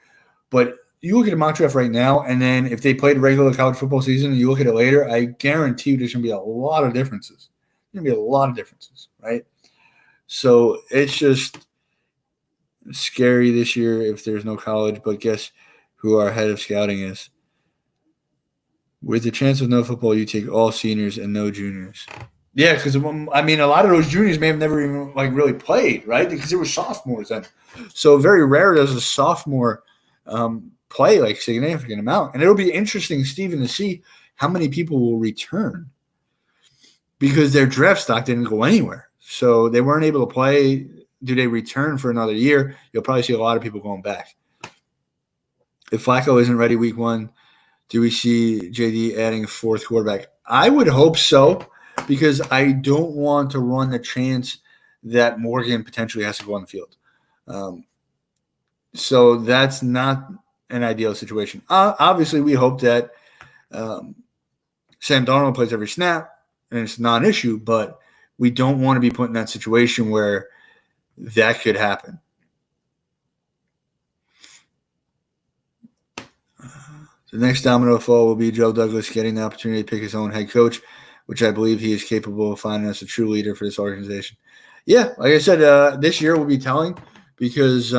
But you look at a mock draft right now, and then if they played regular college football season, and you look at it later, I guarantee you there's going to be a lot of differences. There's going to be a lot of differences, right? So it's just scary this year if there's no college. But guess who our head of scouting is? With the chance of no football, you take all seniors and no juniors. Yeah, because I mean, a lot of those juniors may have never even like really played, right? Because they were sophomores then. So very rare does a sophomore play like significant amount, and it'll be interesting, Stephen, to see how many people will return because their draft stock didn't go anywhere, so they weren't able to play. Do they return for another year? You'll probably see a lot of people going back. If Flacco isn't ready week 1, do we see JD adding a 4th quarterback? I would hope so because I don't want to run the chance that Morgan potentially has to go on the field. So that's not an ideal situation. Obviously, we hope that Sam Darnold plays every snap and it's not an issue, but we don't want to be put in that situation where that could happen. The next domino fall will be Joe Douglas getting the opportunity to pick his own head coach, which I believe he is capable of finding as a true leader for this organization. Yeah, like I said, this year will be telling because,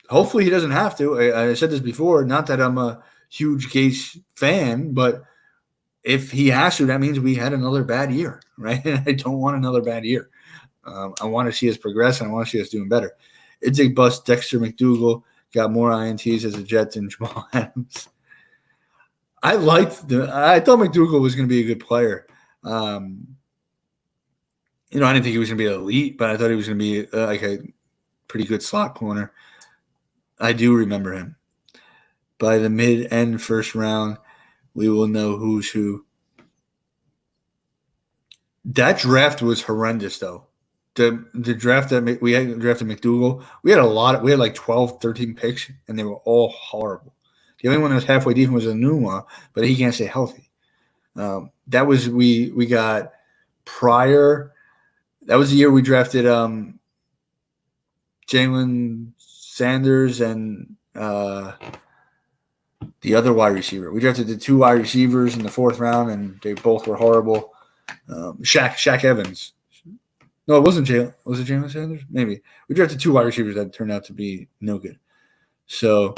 hopefully he doesn't have to. I said this before, not that I'm a huge Gase fan, but if he has to, that means we had another bad year, right? And I don't want another bad year. I want to see us progress, and I want to see us doing better. It's a bust. Dexter McDougal got more INTs as a Jet than Jamal Adams. I thought McDougal was going to be a good player. I didn't think he was going to be elite, but I thought he was going to be like a pretty good slot corner. I do remember him. By the mid-end first round, we will know who's who. That draft was horrendous, though. The draft that we had drafted McDougal, we had like 12, 13 picks, and they were all horrible. The only one that was halfway decent was Anuma, but he can't stay healthy. That was we got prior. That was the year we drafted Jalen Sanders and the other wide receiver. We drafted the 2 wide receivers in the 4th round, and they both were horrible. Shaq Evans. No, it wasn't Jalen. Was it Jalen Sanders? Maybe. We drafted 2 wide receivers that turned out to be no good. So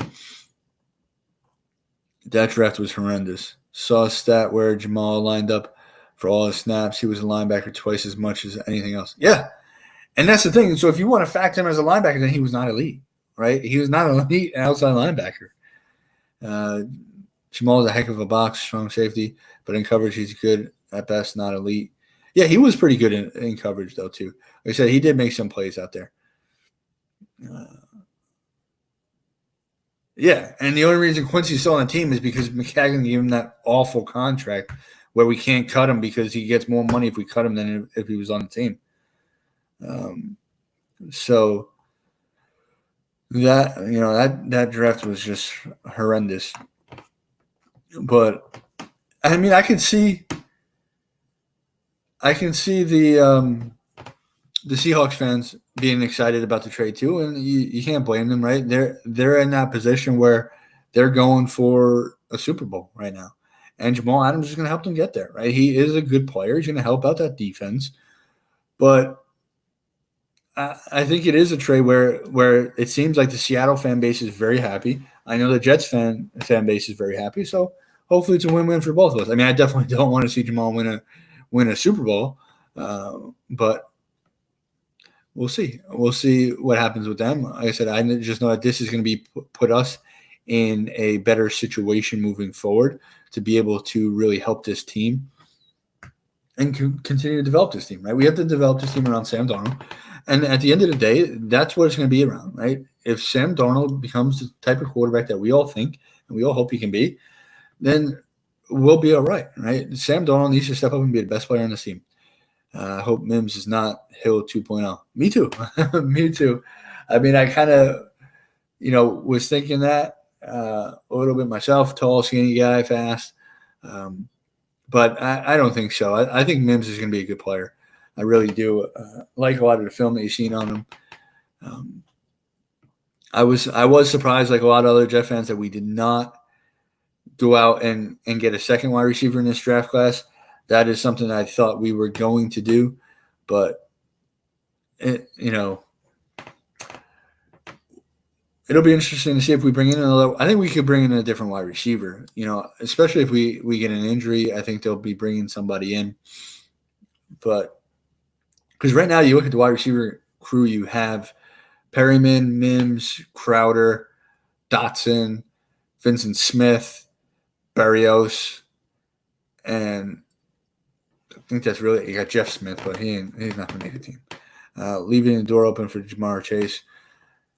that draft was horrendous. Saw a stat where Jamal lined up for all his snaps. He was a linebacker twice as much as anything else. Yeah. And that's the thing. So if you want to fact him as a linebacker, then he was not elite, right? He was not an elite outside linebacker. Jamal is a heck of a box, strong safety, but in coverage, he's good at best, not elite. Yeah, he was pretty good in coverage, though, too. Like I said, he did make some plays out there. Yeah, and the only reason Quincy's still on the team is because McCagnon gave him that awful contract where we can't cut him because he gets more money if we cut him than if he was on the team. So that draft was just horrendous. But I mean, I can see the the Seahawks fans being excited about the trade too, and you can't blame them, right? They're in that position where they're going for a Super Bowl right now, and Jamal Adams is going to help them get there, right? He is a good player. He's going to help out that defense, but I think it is a trade where it seems like the Seattle fan base is very happy. I know the Jets fan base is very happy. So hopefully it's a win-win for both of us. I mean, I definitely don't want to see Jamal win a Super Bowl, but we'll see. We'll see what happens with them. Like I said, I just know that this is going to be put us in a better situation moving forward to be able to really help this team and continue to develop this team. Right, we have to develop this team around Sam Darnold. And at the end of the day, that's what it's going to be around, right? If Sam Darnold becomes the type of quarterback that we all think and we all hope he can be, then we'll be all right, right? Sam Darnold needs to step up and be the best player on the team. I hope Mims is not Hill 2.0. Me too. Me too. I mean, I kind of, was thinking that a little bit myself, tall, skinny guy, fast. But I don't think so. I think Mims is going to be a good player. I really do like a lot of the film that you've seen on him. I was surprised, like a lot of other Jet fans, that we did not go out and get a second wide receiver in this draft class. That is something I thought we were going to do, but it'll be interesting to see if we bring in another. I think we could bring in a different wide receiver. Especially if we get an injury, I think they'll be bringing somebody in, but. Because right now you look at the wide receiver crew, you have Perryman, Mims, Crowder, Dotson, Vincent Smith, Berrios, and I think that's really – you got Jeff Smith, but he's not going to make the team. Leaving the door open for Jamar Chase.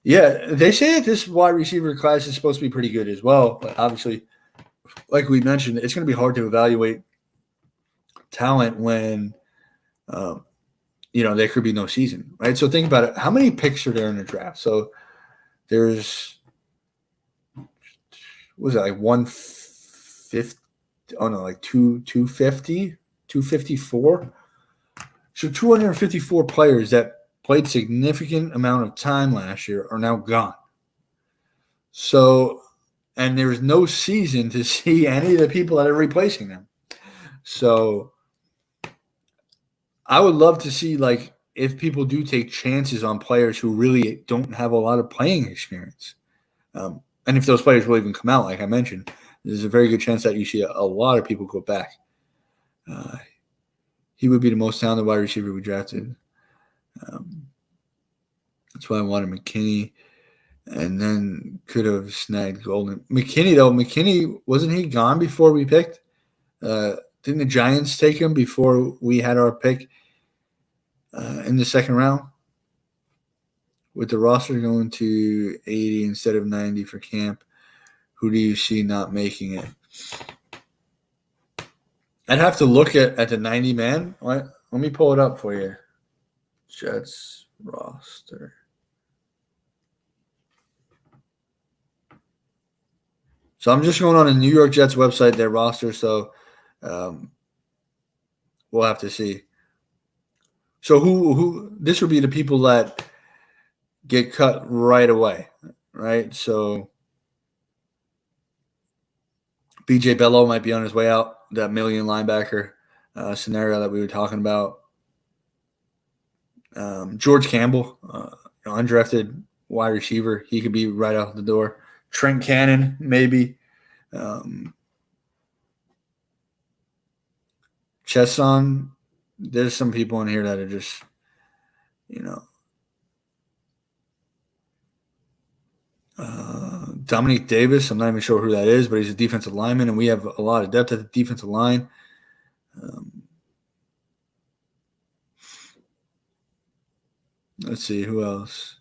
Yeah, they say that this wide receiver class is supposed to be pretty good as well, but obviously, like we mentioned, it's going to be hard to evaluate talent when there could be no season, right? So think about it. How many picks are there in the draft? So there's, what was it, like 150? Oh, no, like 250, 254? So 254 players that played significant amount of time last year are now gone. So, and there's no season to see any of the people that are replacing them. So I would love to see, like, if people do take chances on players who really don't have a lot of playing experience. And if those players will even come out, like I mentioned, there's a very good chance that you see a lot of people go back. He would be the most talented wide receiver we drafted. That's why I wanted McKinney, and then could have snagged Golden. McKinney, wasn't he gone before we picked? Didn't the Giants take him before we had our pick in the second round? With the roster going to 80 instead of 90 for camp, who do you see not making it? I'd have to look at the 90 man. Let me pull it up for you. Jets roster. So I'm just going on the New York Jets website, their roster. So we'll have to see. So who this would be the people that get cut right away, right? So BJ Bello might be on his way out, that million linebacker scenario that we were talking about. George Campbell, undrafted wide receiver, he could be right out the door. Trent Cannon, maybe. Chesson, there's some people in here that are just, Dominique Davis, I'm not even sure who that is, but he's a defensive lineman, and we have a lot of depth at the defensive line. Let's see, who else?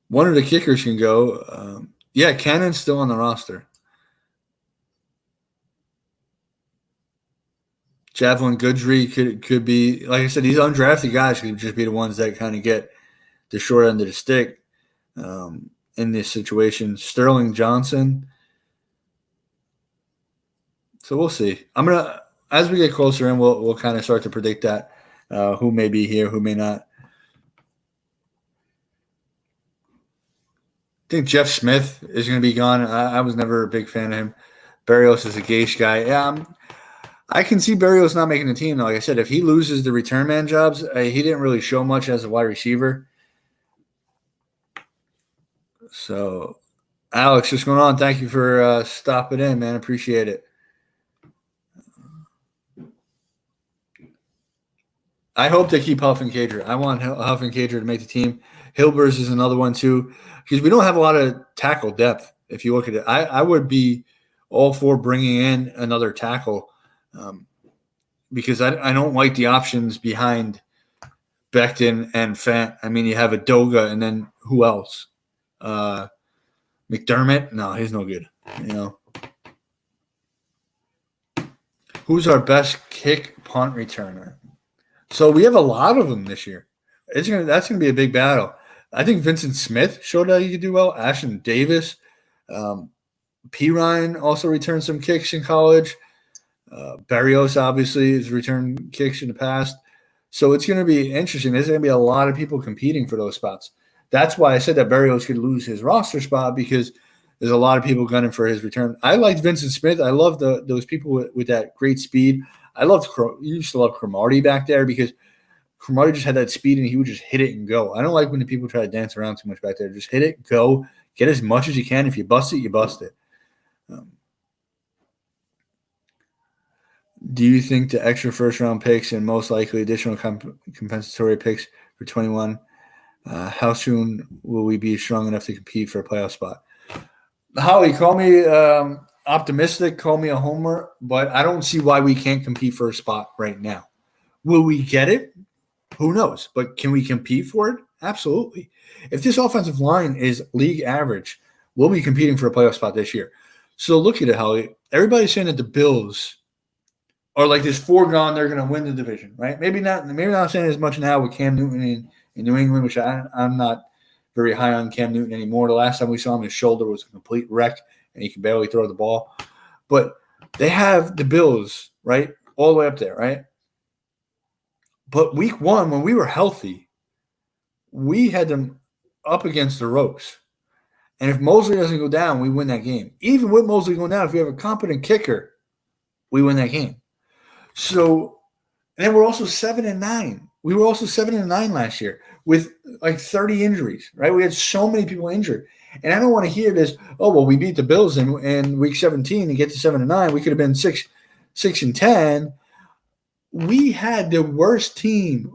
One of the kickers can go. Cannon's still on the roster. Javelin Goodry could be, like I said, these undrafted guys could just be the ones that kind of get the short end of the stick in this situation. Sterling Johnson. So we'll see. As we get closer in, we'll kind of start to predict that who may be here, who may not. I think Jeff Smith is going to be gone. I was never a big fan of him. Barrios is a Gage guy. Yeah, I can see Barrios not making the team. Though. Like I said, if he loses the return man jobs, he didn't really show much as a wide receiver. So, Alex, what's going on? Thank you for stopping in, man. Appreciate it. I hope they keep Huff and Cager. I want Huff and Cager to make the team. Hilbers is another one, too, because we don't have a lot of tackle depth. If you look at it, I would be all for bringing in another tackle because I don't like the options behind Becton and Fant. I mean, you have Adoga, and then who else? McDermott? No, he's no good. You know, who's our best kick punt returner? So we have a lot of them this year. That's gonna be a big battle. I think Vincent Smith showed that he could do well. Ashton Davis, P. Ryan also returned some kicks in college. Barrios obviously has returned kicks in the past. So it's going to be interesting. There's going to be a lot of people competing for those spots. That's why I said that Barrios could lose his roster spot because there's a lot of people gunning for his return. I liked Vincent Smith. I love those people with that great speed. Used to love Cromartie back there because Cromartie just had that speed and he would just hit it and go. I don't like when the people try to dance around too much back there. Just hit it, go, get as much as you can. If you bust it, you bust it. Do you think the extra first-round picks and most likely additional compensatory picks for 21, how soon will we be strong enough to compete for a playoff spot? Holly, call me optimistic, call me a homer, but I don't see why we can't compete for a spot right now. Will we get it? Who knows? But can we compete for it? Absolutely. If this offensive line is league average, we'll be competing for a playoff spot this year. So look at it, Holly. Everybody's saying that the Bills are like this foregone they're going to win the division, right? Maybe not saying as much now with Cam Newton in New England, which I'm not very high on Cam Newton anymore. The last time we saw him, his shoulder was a complete wreck, and he can barely throw the ball. But they have the Bills, right, all the way up there, right? But week one, when we were healthy, we had them up against the ropes. And if Mosley doesn't go down, we win that game. Even with Mosley going down, if we have a competent kicker, we win that game. So, and then we're also 7-9. We were also 7-9 last year with like 30 injuries, right? We had so many people injured. And I don't want to hear this, oh, well, we beat the Bills in week 17 and get to 7-9. We could have been 6-10. We had the worst team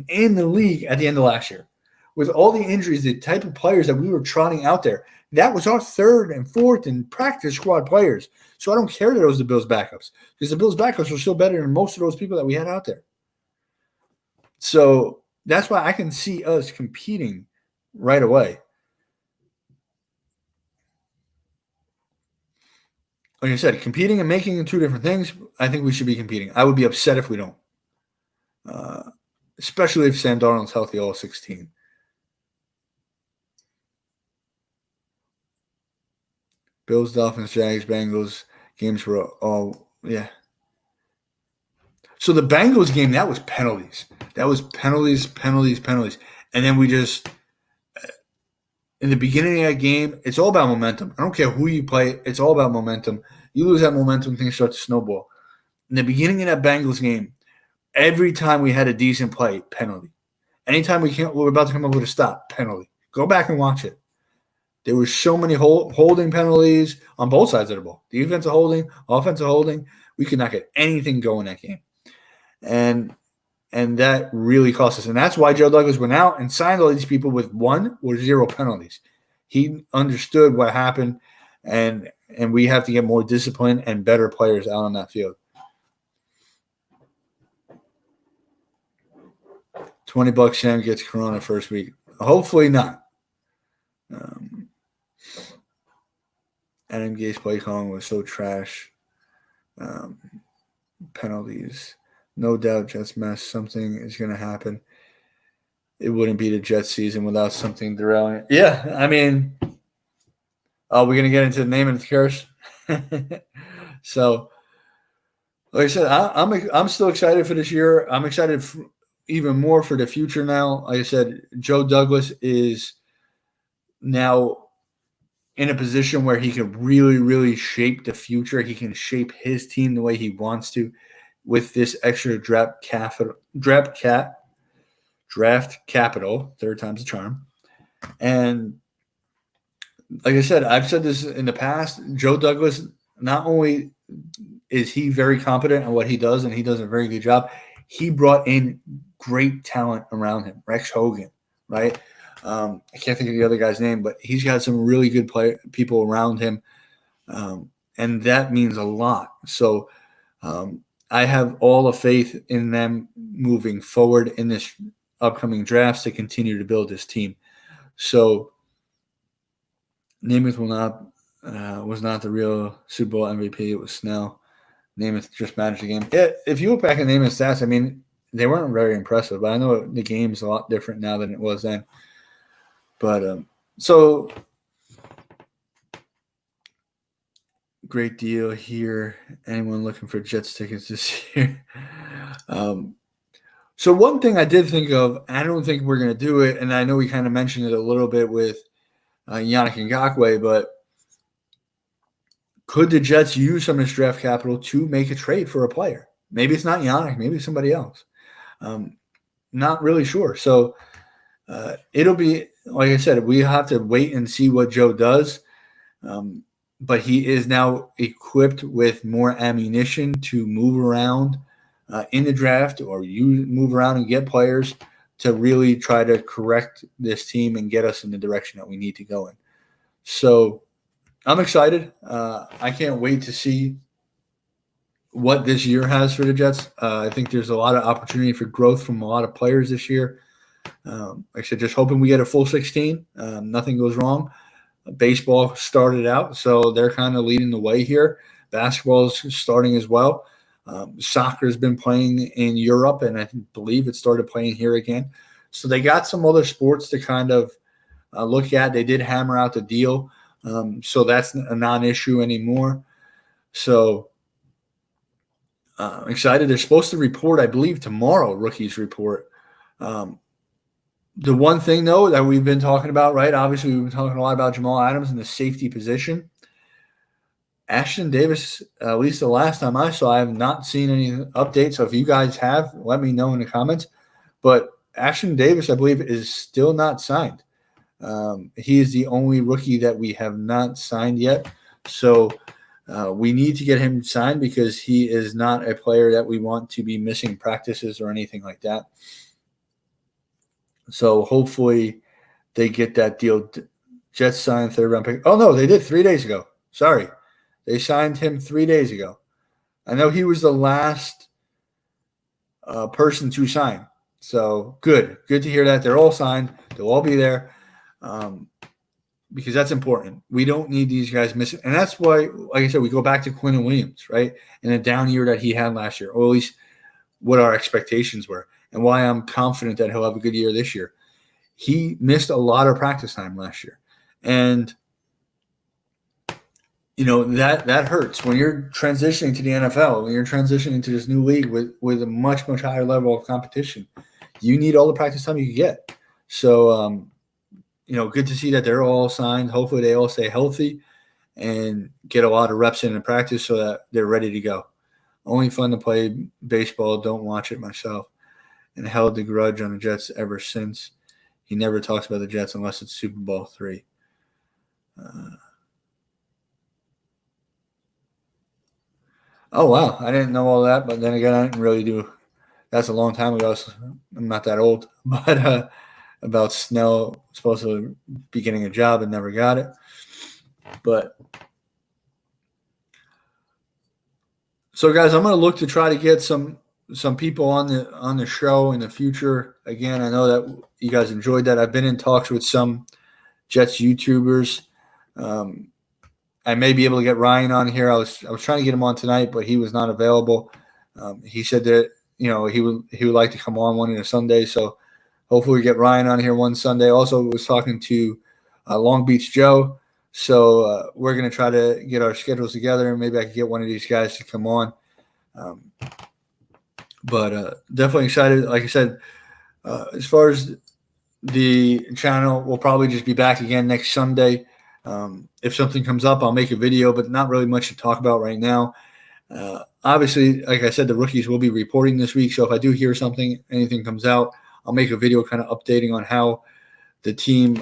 in the league at the end of last year. With all the injuries, the type of players that we were trotting out there, that was our third and fourth and practice squad players. So I don't care that it was the Bills' backups because the Bills' backups were still better than most of those people that we had out there. So that's why I can see us competing right away. Like I said, competing and making two different things, I think we should be competing. I would be upset if we don't, especially if Sam Darnold's healthy all 16. Bills, Dolphins, Jags, Bengals games were all, yeah. So the Bengals game, that was penalties. That was penalties. And then we just, in the beginning of that game, it's all about momentum. I don't care who you play. It's all about momentum. You lose that momentum, things start to snowball. In the beginning of that Bengals game, every time we had a decent play, penalty. Anytime we're about to come up with a stop, penalty. Go back and watch it. There were so many holding penalties on both sides of the ball. Defensive holding, offensive holding. We could not get anything going that game. And that really cost us. And that's why Joe Douglas went out and signed all these people with 1 or 0 penalties. He understood what happened, and we have to get more discipline and better players out on that field. $20 Sam gets Corona first week. Hopefully not. Adam Gates play calling was so trash. Penalties. No doubt Jets mess. Something is going to happen. It wouldn't be the Jets season without something derailing. Yeah, I mean, we're going to get into the name and the curse. So Like I said, I'm still excited for this year. I'm excited even more for the future now. Like I said, Joe Douglas is now in a position where he can really, really shape the future. He can shape his team the way he wants to with this extra draft capital. Third time's a charm. And like I said, I've said this in the past. Joe Douglas, not only is he very competent at what he does, and he does a very good job, he brought in great talent around him. Rex Hogan, right? I can't think of the other guy's name, but he's got some really good people around him, and that means a lot. So I have all the faith in them moving forward in this upcoming drafts to continue to build this team. So Namath was not the real Super Bowl MVP. It was Snell. Namath just managed the game. Yeah, if you look back at Namath's stats, I mean, they weren't very impressive. But I know the game's a lot different now than it was then. But so great deal here. Anyone looking for Jets tickets this year? So one thing I did think of, I don't think we're going to do it, and I know we kind of mentioned it a little bit with Yannick Ngakoue, but could the Jets use some of this draft capital to make a trade for a player? Maybe it's not Yannick, maybe it's somebody else. Not really sure. So it'll be, like I said, we have to wait and see what Joe does. But he is now equipped with more ammunition to move around in the draft, or you move around and get players to really try to correct this team and get us in the direction that we need to go in. So I'm excited. I can't wait to see what this year has for the Jets. I think there's a lot of opportunity for growth from a lot of players this year. Like I said, just hoping we get a full 16. Nothing goes wrong. Baseball started out, so they're kind of leading the way here. Basketball is starting as well. Soccer has been playing in Europe, and I believe it started playing here again. So they got some other sports to kind of look at. They did hammer out the deal, so that's a non-issue anymore. So excited. They're supposed to report, I believe, tomorrow, rookies report. The one thing, though, that we've been talking about, right? Obviously, we've been talking a lot about Jamal Adams in the safety position. Ashton Davis, at least the last time I saw, I have not seen any updates. So if you guys have, let me know in the comments. But Ashton Davis, I believe, is still not signed. He is the only rookie that we have not signed yet. So we need to get him signed because he is not a player that we want to be missing practices or anything like that. So hopefully they get that deal. Jets signed third round pick. Oh, no, they did 3 days ago. Sorry. They signed him 3 days ago. I know he was the last person to sign. So good. Good to hear that. They're all signed. They'll all be there because that's important. We don't need these guys missing. And that's why, like I said, we go back to Quinn Williams, right? In a down year that he had last year, or at least what our expectations were, and why I'm confident that he'll have a good year this year. He missed a lot of practice time last year. And that hurts when you're transitioning to the NFL, when you're transitioning to this new league with a much, much higher level of competition. You need all the practice time you can get. So, good to see that they're all signed. Hopefully they all stay healthy and get a lot of reps in practice so that they're ready to go. Only fun to play baseball. Don't watch it myself. And held the grudge on the Jets ever since. He never talks about the Jets unless it's Super Bowl III. Oh, wow. I didn't know all that, but then again, I didn't really do – that's a long time ago. So I'm not that old. But about Snell supposed to be getting a job and never got it. But so, guys, I'm going to look to try to get some people on the show in the future. Again, I know that you guys enjoyed that. I've been in talks with some Jets YouTubers. I may be able to get Ryan on here. I was trying to get him on tonight, but he was not available. He said that he would like to come on one of the Sundays. So hopefully we get Ryan on here one Sunday. Also was talking to Long Beach Joe. So we're going to try to get our schedules together, and maybe I can get one of these guys to come on. But definitely excited. Like I said, as far as the channel, we'll probably just be back again next Sunday. If something comes up, I'll make a video, but not really much to talk about right now. Obviously, like I said, the rookies will be reporting this week. So if I do hear something, anything comes out, I'll make a video kind of updating on how the team,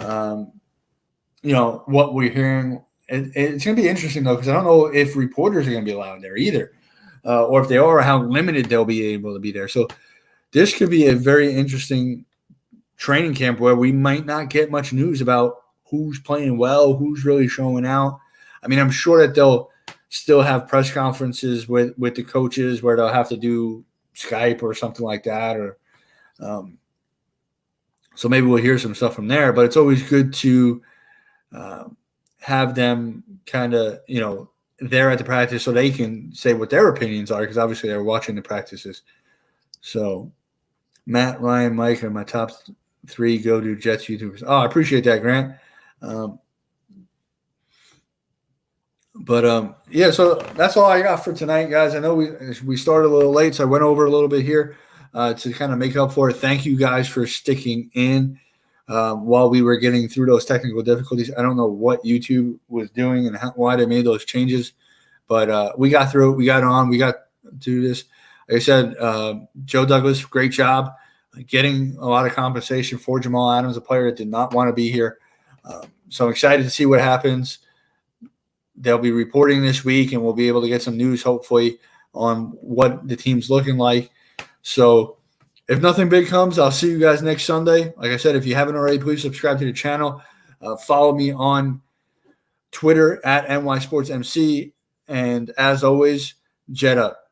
what we're hearing. It's going to be interesting, though, because I don't know if reporters are going to be allowed there either, or if they are, how limited they'll be able to be there. So this could be a very interesting training camp where we might not get much news about who's playing well, who's really showing out. I mean, I'm sure that they'll still have press conferences with the coaches where they'll have to do Skype or something like that, or so maybe we'll hear some stuff from there. But it's always good to have them kind of there at the practice so they can say what their opinions are, because obviously they're watching the practices. So Matt, Ryan, Mike are my top 3 go-to Jets YouTubers. Oh, I appreciate that, Grant. Yeah, so that's all I got for tonight, guys. I know we started a little late, so I went over a little bit here to kind of make up for it. Thank you guys for sticking in while we were getting through those technical difficulties. I don't know what YouTube was doing and why they made those changes, but we got through it. We got on. We got to do this. Like I said, Joe Douglas, great job getting a lot of compensation for Jamal Adams, a player that did not want to be here. So I'm excited to see what happens. They'll be reporting this week, and we'll be able to get some news, hopefully, on what the team's looking like. So if nothing big comes, I'll see you guys next Sunday. Like I said, if you haven't already, please subscribe to the channel. Follow me on Twitter at NYSportsMC. And as always, Jet up.